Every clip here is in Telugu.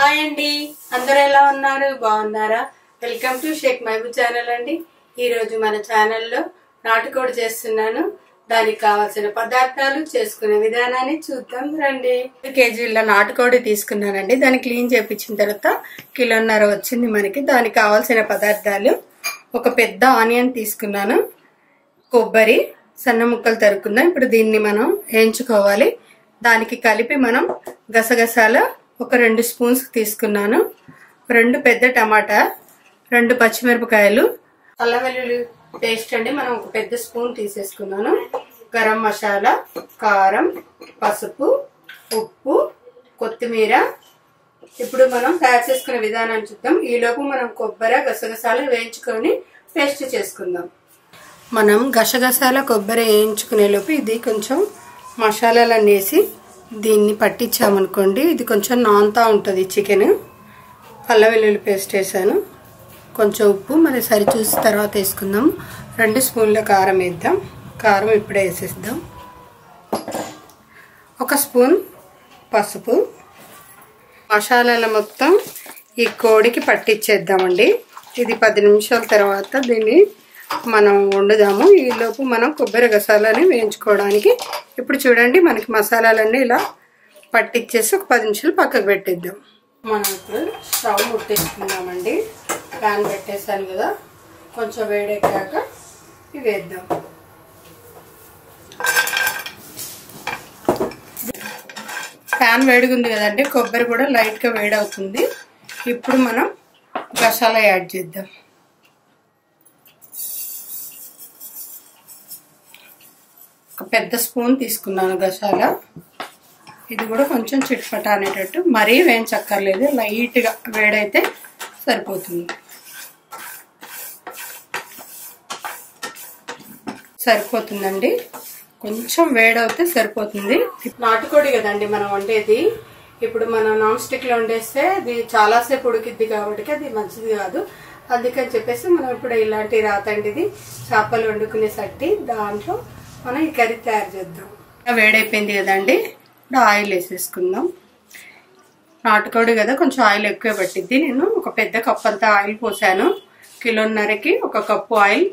హాయ్ అండి, అందరూ ఎలా ఉన్నారు? బాగున్నారా? వెల్కమ్ టు షేక్ మహబూ ఛానల్ అండి. ఈ రోజు మన ఛానల్లో నాటుకోడి చేస్తున్నాను. దానికి కావాల్సిన పదార్థాలు, చేసుకునే విధానాన్ని చూద్దాం రండి. 2 కేజీల నాటుకోడి తీసుకున్నానండి. దాన్ని క్లీన్ చేయించిన తర్వాత 1.5 కిలో వచ్చింది మనకి. దానికి కావాల్సిన పదార్థాలు: ఒక పెద్ద ఆనియన్ తీసుకున్నాను, కొబ్బరి సన్న ముక్కలు తరుక్కుందాం. ఇప్పుడు దీన్ని మనం వేయించుకోవాలి. దానికి కలిపి మనం గసగసాల ఒక 2 స్పూన్స్ తీసుకున్నాను, 2 పెద్ద టమాటా, 2 పచ్చిమిరపకాయలు, అల్లం వెల్లుల్లి పేస్ట్ అండి మనం ఒక పెద్ద స్పూన్ తీసేసుకున్నాను, గరం మసాలా, కారం, పసుపు, ఉప్పు, కొత్తిమీర. ఇప్పుడు మనం తయారు చేసుకునే విధానాన్ని చూద్దాం. ఈలోపు మనం కొబ్బరి గసగసాలు వేయించుకొని పేస్ట్ చేసుకుందాం. మనం గసగసాల కొబ్బరి వేయించుకునే లోపు ఇది కొంచెం మసాలాలన్నీ వేసి దీన్ని పట్టించామనుకోండి, ఇది కొంచెం నానుతా ఉంటుంది చికెన్. అల్లం వెల్లుల్లి పేస్ట్ వేసాను, కొంచెం ఉప్పు మరి సరి చూసి తర్వాత వేసుకుందాం. 2 స్పూన్ల కారం వేద్దాం. కారం ఇప్పుడే వేసేద్దాం. 1 స్పూన్ పసుపు. మసాలాల మొత్తం ఈ కోడికి పట్టించేద్దామండి. ఇది 10 నిమిషాల తర్వాత దీన్ని మనం వండుదాము. ఈలోపు మనం కొబ్బరి గసాలని వేయించుకోవడానికి ఇప్పుడు చూడండి మనకి మసాలాలన్నీ ఇలా పట్టించేసి ఒక 10 నిమిషాలు పక్కకు పెట్టేద్దాం. మనం ఇప్పుడు స్టవ్ ముట్టేసుకుందామండి. ప్యాన్ పెట్టేసాను కదా, కొంచెం వేడెక్కాక ఇవి వేద్దాం. ప్యాన్ వేడిగుంది కదండి, కొబ్బరి కూడా లైట్గా వేడవుతుంది. ఇప్పుడు మనం గసాలా యాడ్ చేద్దాం. ఒక పెద్ద స్పూన్ తీసుకున్నాను గసాలా. ఇది కూడా కొంచెం చిట్పట అనేటట్టు, మరీ వేయించక్కర్లేదు, లైట్గా వేడైతే సరిపోతుంది. సరిపోతుందండి, కొంచెం వేడవుతే సరిపోతుంది. నాటుకోడి కదండి మనం వండేది. ఇప్పుడు మనం నాన్ స్టిక్లో వండేస్తే అది చాలాసేపు ఉడికిద్ది కాబట్టి అది మంచిది కాదు. అందుకని చెప్పేసి మనం ఇప్పుడు ఇలాంటి రాతండిది చేపలు వండుకునే సట్టి దాంట్లో మనం ఈ కర్రీ తయారు చేద్దాం. వేడైపోయింది కదండి, ఇప్పుడు ఆయిల్ వేసేసుకుందాం. నాటుకోడి కదా కొంచెం ఆయిల్ ఎక్కువ పట్టిద్ది. నేను ఒక పెద్ద కప్ అంతా ఆయిల్ పోసాను. 1.5 కిలోకి 1 కప్పు ఆయిల్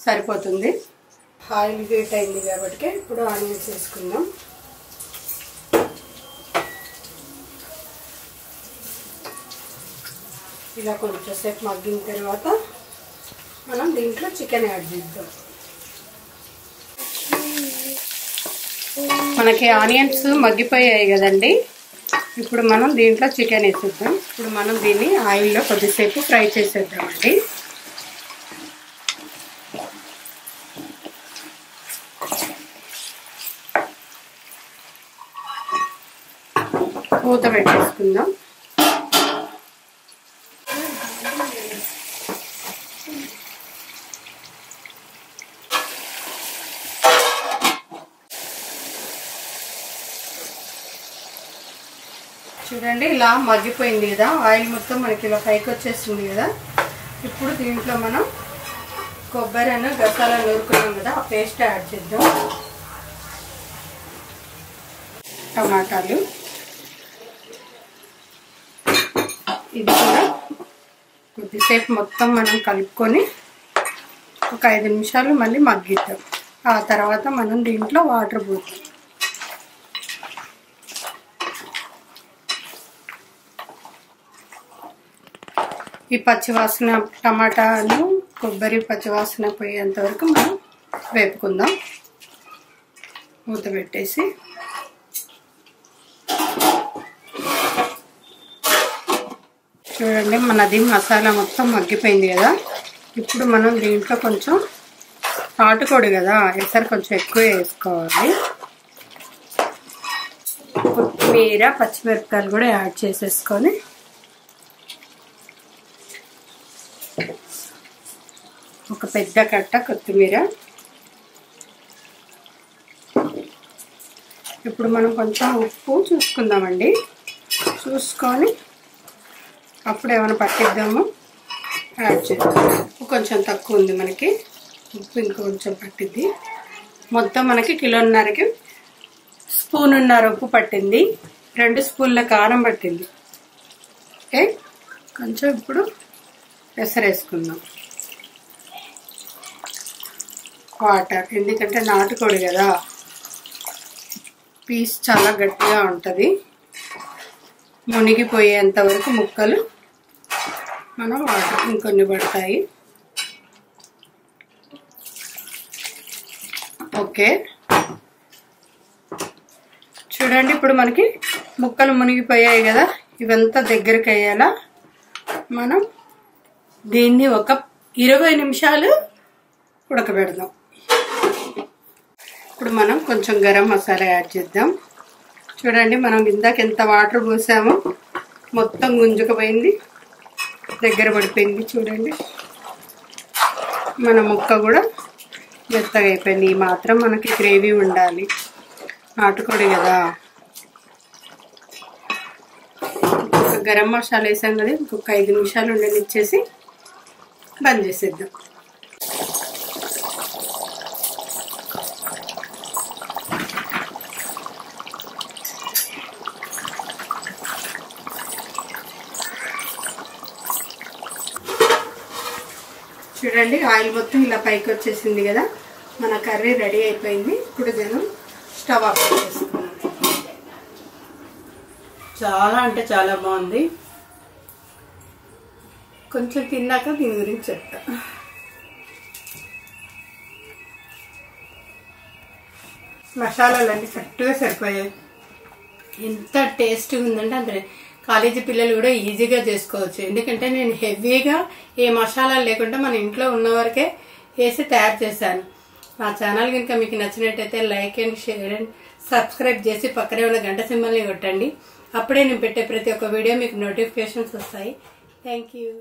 సరిపోతుంది. ఆయిల్ హీట్ అయింది కాబట్టి ఇప్పుడు ఆనియన్స్ వేసుకుందాం. ఇలా కొంచెం సేపు మగ్గిన తర్వాత మనం దీంట్లో చికెన్ యాడ్ చేద్దాం. మనకి ఆనియన్స్ మగ్గిపోయాయి కదండి, ఇప్పుడు మనం దీంట్లో చికెన్ వేసేద్దాం. ఇప్పుడు మనం దీన్ని ఆయిల్లో కొద్దిసేపు ఫ్రై చేసేద్దామండి. మూత పెట్టేసుకుందాం. చూడండి ఇలా మగ్గిపోయింది కదా, ఆయిల్ మొత్తం మనకి ఇలా పైకి వచ్చేస్తుంది కదా. ఇప్పుడు దీంట్లో మనం కొబ్బరి అన్న గసాలా నూరుకున్నాం కదా, ఆ పేస్ట్ యాడ్ చేద్దాం. టమాటాలు, ఇది కూడా కొద్దిసేపు మొత్తం మనం కలుపుకొని ఒక 5 నిమిషాలు మళ్ళీ మగ్గిద్దాం. ఆ తర్వాత మనం దీంట్లో వాటర్ పోద్దాం. ఈ పచ్చివాసన టమాటాలు కొబ్బరి పచ్చివాసన పోయేంత వరకు మనం వేపుకుందాం. మూత పెట్టేసి చూడండి మనది మసాలా మొత్తం మగ్గిపోయింది కదా. ఇప్పుడు మనం దీంట్లో కొంచెం నాటుకోడి కదా, ఎసరు కొంచెం ఎక్కువ వేసుకోవాలి. కొత్తిమీర పచ్చిమిరపకాయలు కూడా యాడ్ చేసేసుకొని ఒక పెద్ద కట్ట కొత్తిమీర. ఇప్పుడు మనం కొంచెం ఉప్పు చూసుకుందామండి, చూసుకొని అప్పుడు ఏమైనా పట్టిద్దాము యాడ్ చేద్దాం. ఉప్పు కొంచెం తక్కువ ఉంది మనకి, ఉప్పు ఇంకొంచెం పట్టిద్ది. మొత్తం మనకి 1.5 కిలోకి 1.5 స్పూన్ ఉప్పు పట్టింది, 2 స్పూన్ల కారం పట్టింది. ఓకే, కొంచెం ఇప్పుడు పెసరేసుకుందాం. వాటర్, ఎందుకంటే నాటుకోడి కదా, పీస్ చాలా గట్టిగా ఉంటుంది. మునిగిపోయేంత వరకు ముక్కలు మనం వాటర్ ఇంకొన్ని పడతాయి. ఓకే, చూడండి ఇప్పుడు మనకి ముక్కలు మునిగిపోయాయి కదా, ఇవంతా దగ్గరికి అయ్యేలా మనం దీన్ని ఒక 20 నిమిషాలు ఉడకబెడదాం. ఇప్పుడు మనం కొంచెం గరం మసాలా యాడ్ చేద్దాం. చూడండి మనం ఇందాక ఎంత వాటర్ పోసామో మొత్తం గుంజుకుపోయింది, దగ్గర పడిపోయింది. చూడండి మన ముక్క కూడా మెత్తగా అయిపోయింది. ఈ మాత్రం మనకి గ్రేవీ ఉండాలి, నాటుకోడి కదా. గరం మసాలా వేసాం కదా, ఇంకొక 5 నిమిషాలు ఉండనిచ్చేసి బంద్ చేసేద్దాం. చూడండి ఆయిల్ మొత్తం ఇలా పైకి వచ్చేసింది కదా, మన కర్రీ రెడీ అయిపోయింది. ఇప్పుడు నేను స్టవ్ ఆఫ్ చేసుకున్నాను. చాలా అంటే చాలా బాగుంది. కొంచెం తిన్నాక దీని గురించి చెప్తా. మసాలాలన్నీ కరెక్ట్గా సరిపోయాయి. ఎంత టేస్ట్గా ఉందంటే అంతే. కాలేజీ పిల్లలు కూడా ఈజీగా చేసుకోవచ్చు, ఎందుకంటే నేను హెవీగా ఏ మసాలాలు లేకుండా మన ఇంట్లో ఉన్న వరకే వేసి తయారు చేశాను. నా ఛానల్ కనుక మీకు నచ్చినట్టయితే like and share and subscribe చేసి పక్కనే ఉన్న గంట సింబల్ని కొట్టండి. అప్పుడే నేను పెట్టే ప్రతి ఒక్క వీడియో మీకు నోటిఫికేషన్స్ వస్తాయి. Thank you.